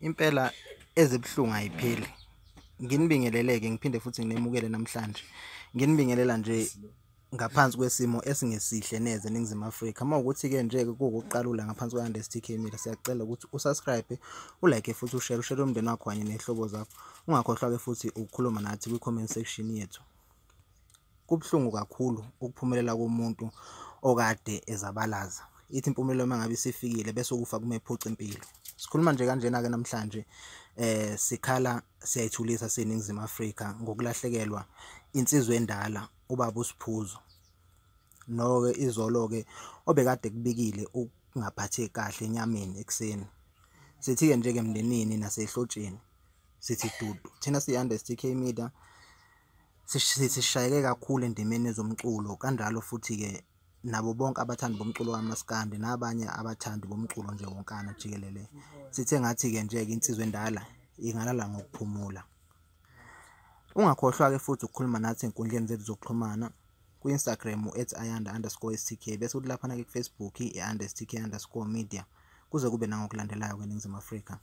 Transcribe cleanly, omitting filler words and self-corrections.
Impela ezibhlungu ayipheli. Nginibingeleleke ngiphinde futhi nginemukele namhlanje. Nginibingelela nje ngaphansi kwesimo esingesihle neze eNingizimu Afrika. Mawukuthi ke nje kuwukuqalula ngaphansi kwe-Andest TK Media, siyacela ukuthi usubscribe, ulike futhi ushare umndeni wakho kanye nehlobo zakho. Ungakhohlwa ke futhi ukukhuluma nathi kwi-comment section yethu. Kubhlungu kakhulu ukuphumelela komuntu okade ezabalaza. Ithi impumelelo mangabe isifikile bese ukufa kumephuca impilo. Sikhuluma nje kanjena ke namhlanje sikhala siyayithulisa seNingizimu Afrika ngokulahlekelwa insizwe endala ubaba uSiphuzo. No ke izolo ke obekade kubikile ukungaphatheki kahle enyameni ekseni. Sithi ke nje ke emndenini nasehlotsheni sithi dudu. Thina siyi-Andest TK Media sishayeke kakhulu endimeni zomculo kanjalo futhi ke nabo bonke abathandi bomculo kaMaskandi nabanye abathandi bomculo nje wonkana jikelele. Sithe ngathi ke nje ke insizwe endala ingalala ngokuphumula. Ungakhohlwa ke futhi ukukhuluma nathi enkundleni zethu zokuxhumana ku-Instagram @ayanda_stk bese uthi lapha na ku-Facebook i-Andest TK_media kuze kube nangokulandelayo kweNingizimu Afrika.